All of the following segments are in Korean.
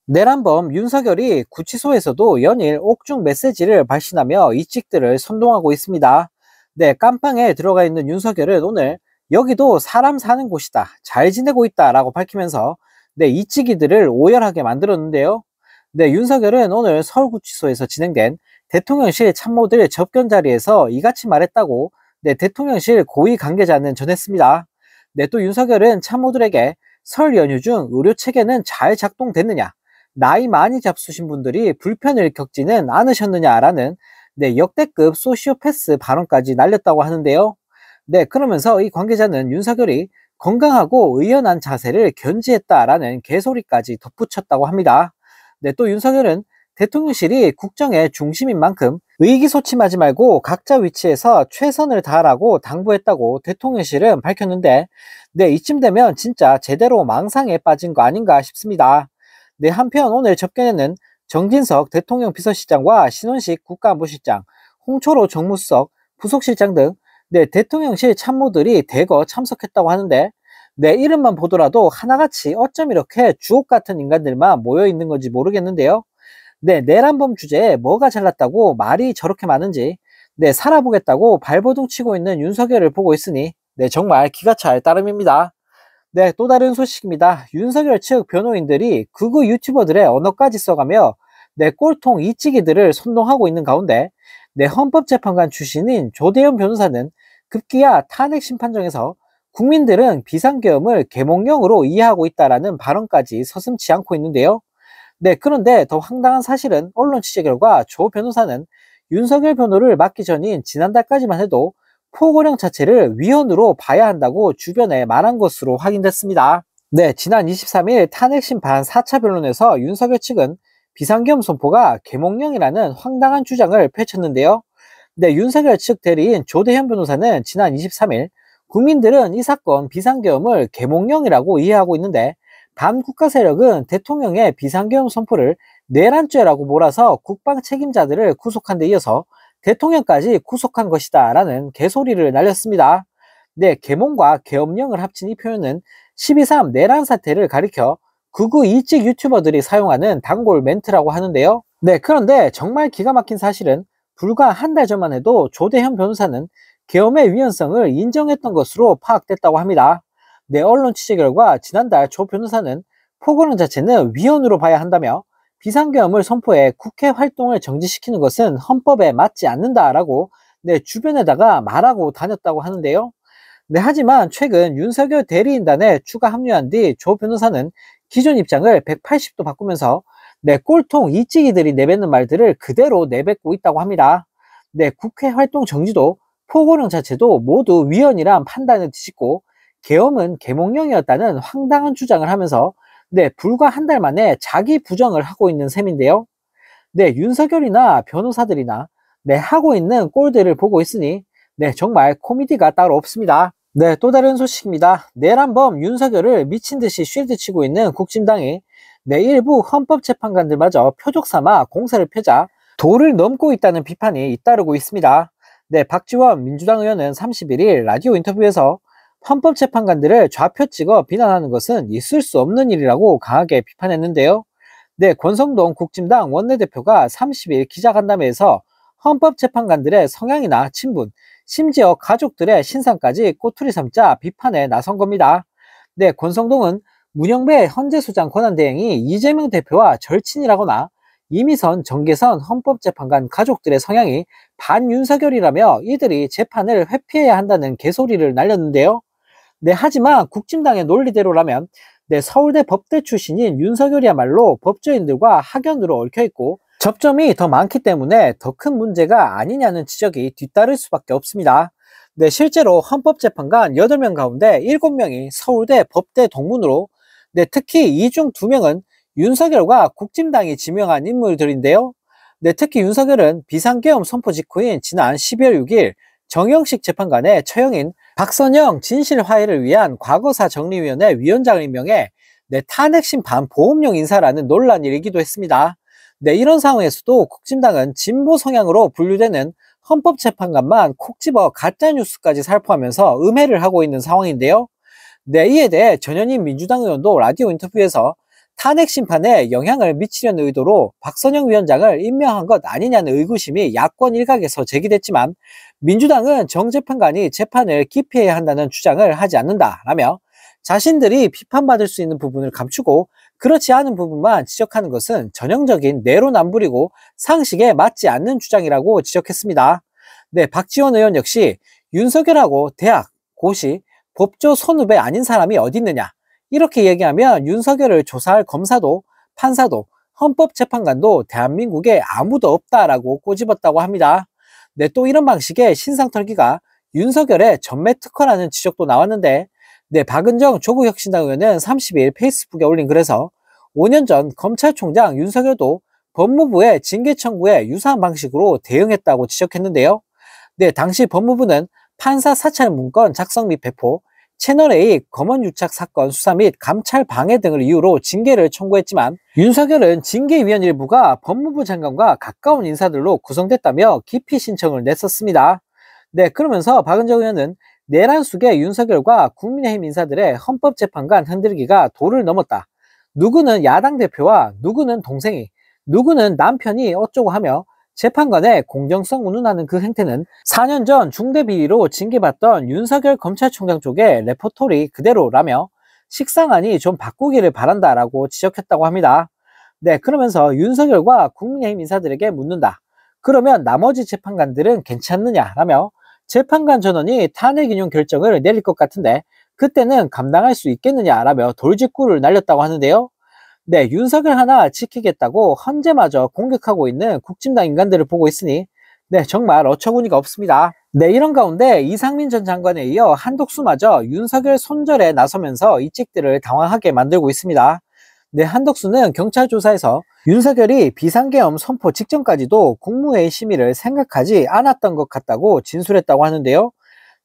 내란범 윤석열이 구치소에서도 연일 옥중 메시지를 발신하며 이직들을 선동하고 있습니다. 네, 깜빵에 들어가 있는 윤석열은 오늘 여기도 사람 사는 곳이다, 잘 지내고 있다라고 밝히면서 이직이들을 오열하게 만들었는데요. 네, 윤석열은 오늘 서울구치소에서 진행된 대통령실 참모들 접견 자리에서 이같이 말했다고 대통령실 고위 관계자는 전했습니다. 네, 또 윤석열은 참모들에게 설 연휴 중 의료 체계는 잘 작동됐느냐, 나이 많이 잡수신 분들이 불편을 겪지는 않으셨느냐라는 역대급 소시오패스 발언까지 날렸다고 하는데요. 네, 그러면서 이 관계자는 윤석열이 건강하고 의연한 자세를 견지했다라는 개소리까지 덧붙였다고 합니다. 네, 또 윤석열은 대통령실이 국정의 중심인 만큼 의기소침하지 말고 각자 위치에서 최선을 다하라고 당부했다고 대통령실은 밝혔는데, 네, 이쯤 되면 진짜 제대로 망상에 빠진 거 아닌가 싶습니다. 네, 한편 오늘 접견에는 정진석 대통령 비서실장과 신원식 국가안보실장, 홍철호 정무수석, 부속실장 등 대통령실 참모들이 대거 참석했다고 하는데, 이름만 보더라도 하나같이 어쩜 이렇게 주옥 같은 인간들만 모여 있는 건지 모르겠는데요. 내란범 주제에 뭐가 잘났다고 말이 저렇게 많은지, 살아보겠다고 발버둥 치고 있는 윤석열을 보고 있으니 정말 기가 찰 따름입니다. 네, 또 다른 소식입니다. 윤석열 측 변호인들이 극우 유튜버들의 언어까지 써가며 꼴통 이찌기들을 선동하고 있는 가운데, 헌법재판관 출신인 조대현 변호사는 급기야 탄핵 심판정에서 국민들은 비상계엄을 계몽령으로 이해하고 있다라는 발언까지 서슴지 않고 있는데요. 네, 그런데 더 황당한 사실은 언론 취재 결과 조 변호사는 윤석열 변호를 맡기 전인 지난달까지만 해도 포고령 자체를 위헌으로 봐야 한다고 주변에 말한 것으로 확인됐습니다. 네, 지난 23일 탄핵심판 4차 변론에서 윤석열 측은 비상계엄 선포가 계몽령이라는 황당한 주장을 펼쳤는데요. 네, 윤석열 측 대리인 조대현 변호사는 지난 23일 국민들은 이 사건 비상계엄을 계몽령이라고 이해하고 있는데, 반국가 세력은 대통령의 비상계엄 선포를 내란죄라고 몰아서 국방 책임자들을 구속한 데 이어서 대통령까지 구속한 것이다 라는 개소리를 날렸습니다. 네, 계몽과 계엄령을 합친 이 표현은 12.3 내란 사태를 가리켜 극우 일찍 유튜버들이 사용하는 단골 멘트라고 하는데요. 네, 그런데 정말 기가 막힌 사실은 불과 한 달 전만 해도 조대현 변호사는 계엄의 위헌성을 인정했던 것으로 파악됐다고 합니다. 네, 언론 취재 결과 지난달 조 변호사는 포고령 자체는 위헌으로 봐야 한다며 비상계엄을 선포해 국회 활동을 정지시키는 것은 헌법에 맞지 않는다라고 주변에다가 말하고 다녔다고 하는데요. 네, 하지만 최근 윤석열 대리인단에 추가 합류한 뒤 조 변호사는 기존 입장을 180도 바꾸면서 꼴통 이찌기들이 내뱉는 말들을 그대로 내뱉고 있다고 합니다. 네, 국회 활동 정지도 포고령 자체도 모두 위헌이란 판단을 뒤집고 계엄은 계몽령이었다는 황당한 주장을 하면서 불과 한 달 만에 자기 부정을 하고 있는 셈인데요. 네, 윤석열이나 변호사들이나 하고 있는 꼴들을 보고 있으니 정말 코미디가 따로 없습니다. 네, 또 다른 소식입니다. 내란범 윤석열을 미친듯이 쉴드치고 있는 국진당이 일부 헌법재판관들마저 표적 삼아 공세를 펴자 도를 넘고 있다는 비판이 잇따르고 있습니다. 네, 박지원 민주당 의원은 31일 라디오 인터뷰에서 헌법재판관들을 좌표 찍어 비난하는 것은 있을 수 없는 일이라고 강하게 비판했는데요. 네, 권성동 국진당 원내대표가 30일 기자간담회에서 헌법재판관들의 성향이나 친분, 심지어 가족들의 신상까지 꼬투리 삼자 비판에 나선 겁니다. 네, 권성동은 문영배 헌재소장 권한대행이 이재명 대표와 절친이라거나 이미선, 정계선 헌법재판관 가족들의 성향이 반윤석열이라며 이들이 재판을 회피해야 한다는 개소리를 날렸는데요. 네, 하지만 국진당의 논리대로라면 서울대 법대 출신인 윤석열이야말로 법조인들과 학연으로 얽혀있고 접점이 더 많기 때문에 더 큰 문제가 아니냐는 지적이 뒤따를 수밖에 없습니다. 네, 실제로 헌법재판관 8명 가운데 7명이 서울대 법대 동문으로, 특히 이 중 2명은 윤석열과 국진당이 지명한 인물들인데요. 특히 윤석열은 비상계엄 선포 직후인 지난 12월 6일 정영식 재판관의 처형인 박선영 진실화해를 위한 과거사 정리위원회 위원장을 임명해 탄핵심판 보험용 인사라는 논란이 일기도 했습니다. 이런 상황에서도 국진당은 진보 성향으로 분류되는 헌법재판관만 콕 집어 가짜뉴스까지 살포하면서 음해를 하고 있는 상황인데요. 이에 대해 전현희 민주당 의원도 라디오 인터뷰에서 탄핵 심판에 영향을 미치려는 의도로 박선영 위원장을 임명한 것 아니냐는 의구심이 야권 일각에서 제기됐지만 민주당은 정재판관이 재판을 기피해야 한다는 주장을 하지 않는다라며 자신들이 비판받을 수 있는 부분을 감추고 그렇지 않은 부분만 지적하는 것은 전형적인 내로남불이고 상식에 맞지 않는 주장이라고 지적했습니다. 네, 박지원 의원 역시 윤석열하고 대학, 고시, 법조 선후배 아닌 사람이 어디 있느냐, 이렇게 얘기하면 윤석열을 조사할 검사도 판사도 헌법재판관도 대한민국에 아무도 없다라고 꼬집었다고 합니다. 네, 또 이런 방식의 신상털기가 윤석열의 전매 특허라는 지적도 나왔는데, 네, 박은정 조국혁신당 의원은 30일 페이스북에 올린 글에서 5년 전 검찰총장 윤석열도 법무부의 징계 청구에 유사한 방식으로 대응했다고 지적했는데요. 네, 당시 법무부는 판사 사찰 문건 작성 및 배포, 채널A 검언유착 사건 수사 및 감찰 방해 등을 이유로 징계를 청구했지만 윤석열은 징계위원 일부가 법무부 장관과 가까운 인사들로 구성됐다며 기피 신청을 냈었습니다. 네, 그러면서 박은정 의원은 내란 속의 윤석열과 국민의힘 인사들의 헌법재판관 흔들기가 도를 넘었다. 누구는 야당 대표와 누구는 동생이, 누구는 남편이 어쩌고 하며 재판관의 공정성 운운하는 그 행태는 4년 전 중대비리로 징계받던 윤석열 검찰총장 쪽의 레포토리 그대로라며 식상하니 좀 바꾸기를 바란다라고 지적했다고 합니다. 네, 그러면서 윤석열과 국민의힘 인사들에게 묻는다. 그러면 나머지 재판관들은 괜찮느냐라며 재판관 전원이 탄핵 인용 결정을 내릴 것 같은데 그때는 감당할 수 있겠느냐라며 돌직구를 날렸다고 하는데요. 네, 윤석열 하나 지키겠다고 헌재마저 공격하고 있는 국진당 인간들을 보고 있으니 네, 정말 어처구니가 없습니다. 네, 이런 가운데 이상민 전 장관에 이어 한독수마저 윤석열 손절에 나서면서 이직들을 당황하게 만들고 있습니다. 네, 한독수는 경찰 조사에서 윤석열이 비상계엄 선포 직전까지도 국무회의 심의를 생각하지 않았던 것 같다고 진술했다고 하는데요.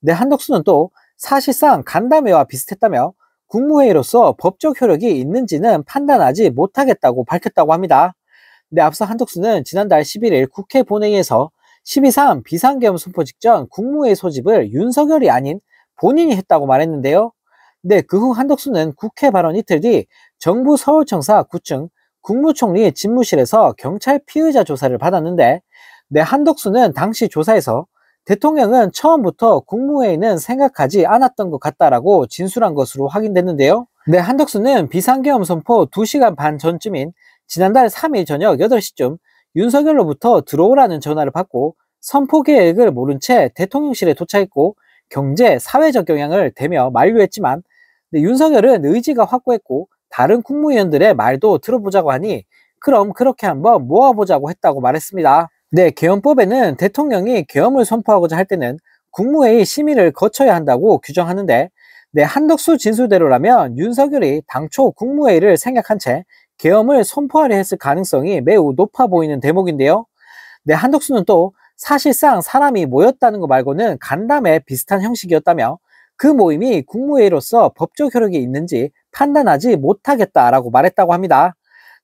네, 한독수는 또 사실상 간담회와 비슷했다며 국무회의로서 법적 효력이 있는지는 판단하지 못하겠다고 밝혔다고 합니다. 네, 앞서 한독수는 지난달 11일 국회 본회의에서 12.3 비상계엄 선포 직전 국무회의 소집을 윤석열이 아닌 본인이 했다고 말했는데요. 네, 그 후 한독수는 국회 발언 이틀 뒤 정부 서울청사 9층 국무총리 집무실에서 경찰 피의자 조사를 받았는데, 네, 한독수는 당시 조사에서 대통령은 처음부터 국무회의는 생각하지 않았던 것 같다라고 진술한 것으로 확인됐는데요. 네, 한덕수는 비상계엄 선포 2시간 반 전쯤인 지난달 3일 저녁 8시쯤 윤석열로부터 들어오라는 전화를 받고 선포 계획을 모른 채 대통령실에 도착했고 경제, 사회적 영향을 대며 만류했지만 네, 윤석열은 의지가 확고했고 다른 국무위원들의 말도 들어보자고 하니 그럼 그렇게 한번 모아보자고 했다고 말했습니다. 네, 계엄법에는 대통령이 계엄을 선포하고자 할 때는 국무회의 심의를 거쳐야 한다고 규정하는데, 네, 한덕수 진술대로라면 윤석열이 당초 국무회의를 생각한 채 계엄을 선포하려 했을 가능성이 매우 높아 보이는 대목인데요. 네, 한덕수는 또 사실상 사람이 모였다는 것 말고는 간담회 비슷한 형식이었다며 그 모임이 국무회의로서 법적 효력이 있는지 판단하지 못하겠다라고 말했다고 합니다.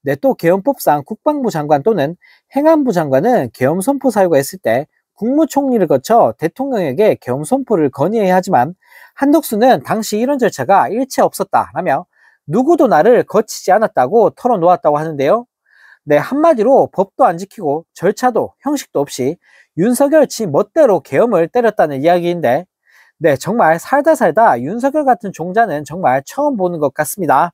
네, 또 계엄법상 국방부 장관 또는 행안부 장관은 계엄 선포 사유가 있을 때 국무총리를 거쳐 대통령에게 계엄 선포를 건의해야 하지만 한덕수는 당시 이런 절차가 일체 없었다라며 누구도 나를 거치지 않았다고 털어놓았다고 하는데요. 네, 한마디로 법도 안 지키고 절차도 형식도 없이 윤석열 지 멋대로 계엄을 때렸다는 이야기인데, 네, 정말 살다 윤석열 같은 종자는 정말 처음 보는 것 같습니다.